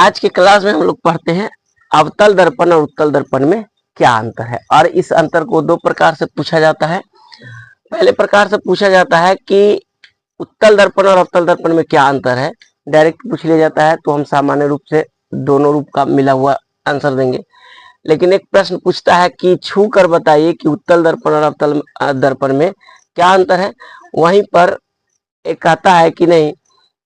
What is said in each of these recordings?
आज की क्लास में हम लोग पढ़ते हैं अवतल दर्पण और उत्तल दर्पण में क्या अंतर है। और इस अंतर को दो प्रकार से पूछा जाता है। पहले प्रकार से पूछा जाता है कि उत्तल दर्पण और अवतल दर्पण में क्या अंतर है, डायरेक्ट पूछ लिया जाता है तो हम सामान्य रूप से दोनों रूप का मिला हुआ आंसर देंगे। लेकिन एक प्रश्न पूछता है कि छू कर बताइए कि उत्तल दर्पण और अवतल दर्पण में क्या अंतर है। वहीं पर एक आता है कि नहीं,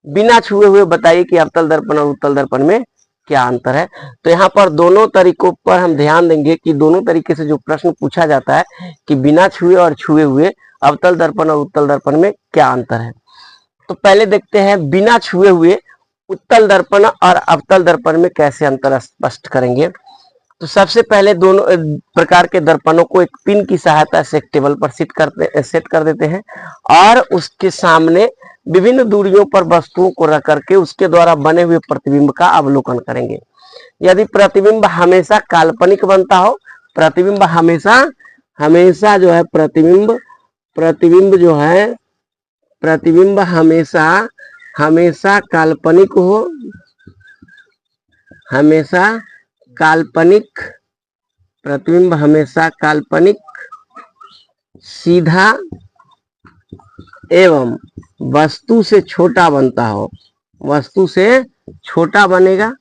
बिना छुए हुए बताइए कि अवतल दर्पण और उत्तल दर्पण में क्या अंतर है। तो यहाँ पर दोनों तरीकों पर हम ध्यान देंगे कि दोनों तरीके से जो प्रश्न पूछा जाता है कि बिना छुए और छुए हुए अवतल दर्पण और उत्तल दर्पण में क्या अंतर है। तो पहले देखते हैं बिना छुए हुए उत्तल दर्पण और अवतल दर्पण में कैसे अंतर स्पष्ट करेंगे। तो सबसे पहले दोनों प्रकार के दर्पणों को एक पिन की सहायता से एक टेबल पर सेट कर देते हैं और उसके सामने विभिन्न दूरियों पर वस्तुओं को रख करके उसके द्वारा बने हुए प्रतिबिंब का अवलोकन करेंगे। यदि प्रतिबिंब हमेशा काल्पनिक बनता हो, प्रतिबिंब हमेशा जो है प्रतिबिंब हमेशा काल्पनिक हो, प्रतिबिंब हमेशा काल्पनिक, सीधा एवं वस्तु से छोटा बनता हो, वस्तु से छोटा बनेगा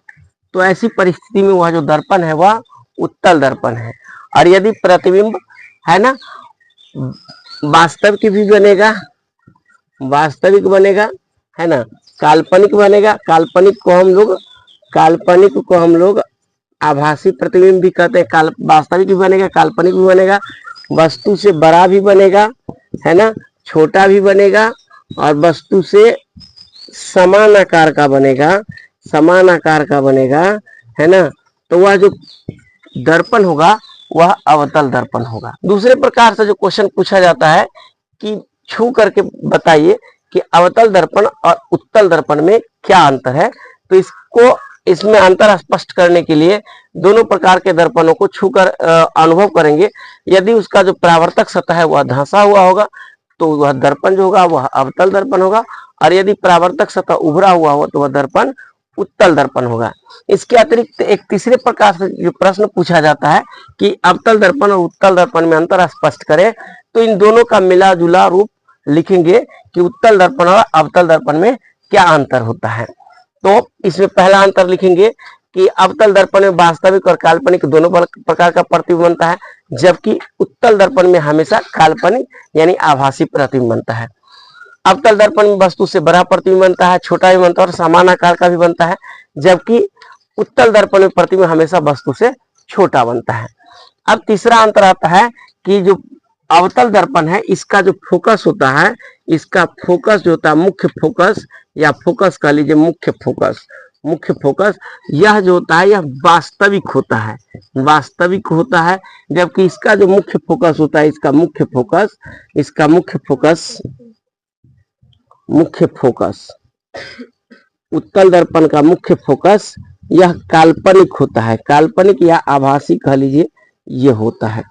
तो ऐसी परिस्थिति में वह जो दर्पण है वह उत्तल दर्पण है। और यदि प्रतिबिंब है ना वास्तविक बनेगा है ना, काल्पनिक बनेगा, काल्पनिक को हम लोग आभासी प्रतिबिंब भी कहते हैं। वास्तविक भी बनेगा, काल्पनिक भी बनेगा, वस्तु से बड़ा भी बनेगा है ना, छोटा भी बनेगा और वस्तु से समान आकार का बनेगा है ना। तो वह जो दर्पण होगा वह अवतल दर्पण होगा। दूसरे प्रकार से जो क्वेश्चन पूछा जाता है कि छू करके बताइए कि अवतल दर्पण और उत्तल दर्पण में क्या अंतर है। तो इसमें अंतर स्पष्ट करने के लिए दोनों प्रकार के दर्पणों को छूकर अनुभव करेंगे। यदि उसका जो परावर्तक सतह है वह धंसा हुआ होगा तो वह दर्पण जो होगा वह अवतल दर्पण होगा, और यदि परावर्तक सतह उभरा हुआ हो तो वह दर्पण उत्तल दर्पण होगा। इसके अतिरिक्त एक तीसरे प्रकार से जो प्रश्न पूछा जाता है कि अवतल दर्पण और उत्तल दर्पण में अंतर स्पष्ट करें, तो इन दोनों का मिला जुला रूप लिखेंगे कि उत्तल दर्पण और अवतल दर्पण में क्या अंतर होता है। तो इसमें पहला अंतर लिखेंगे कि अवतल दर्पण में वास्तविक और काल्पनिक दोनों प्रकार का प्रतिबिंब बनता है, जबकि उत्तल दर्पण में हमेशा काल्पनिक यानी आभासी प्रतिबिंब बनता है। अवतल दर्पण में वस्तु से बड़ा प्रतिबिंब बनता है, छोटा भी बनता है और समान आकार का भी बनता है, जबकि उत्तल दर्पण में प्रतिबिंब हमेशा वस्तु से छोटा बनता है। अब तीसरा अंतर आता है कि जो अवतल दर्पण है इसका जो फोकस होता है, इसका फोकस जो होता है मुख्य फोकस या फोकस कह लीजिए मुख्य फोकस यह जो होता है यह वास्तविक होता है, जबकि इसका जो मुख्य फोकस होता है मुख्य फोकस उत्तल दर्पण का मुख्य फोकस यह काल्पनिक होता है, काल्पनिक या आभासी कह लीजिए ये होता है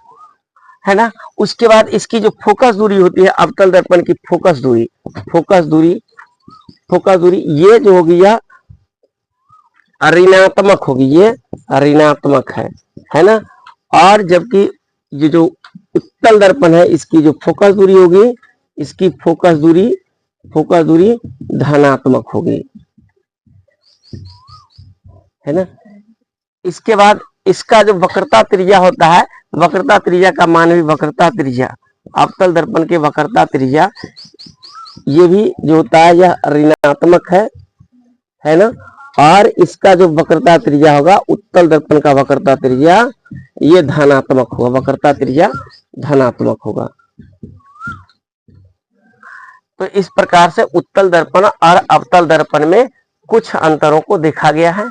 ना। उसके बाद इसकी जो फोकस दूरी होती है अवतल दर्पण की फोकस दूरी ये जो होगी यह ऋणात्मक होगी, ये ऋणात्मक है ना। और जबकि ये जो उत्तल दर्पण है इसकी जो फोकस दूरी होगी, इसकी फोकस दूरी धनात्मक होगी, है ना। इसके बाद इसका जो वक्रता त्रिज्या होता है, वक्रता त्रिज्या का मान भी वक्रता त्रिज्या अवतल दर्पण के वक्रता त्रिज्या ये भी जो होता है यह ऋणात्मक है ना। और इसका जो वक्रता त्रिज्या होगा उत्तल दर्पण का वक्रता त्रिज्या ये धनात्मक होगा, वक्रता त्रिज्या धनात्मक होगा। तो इस प्रकार से उत्तल दर्पण और अवतल दर्पण में कुछ अंतरों को देखा गया है।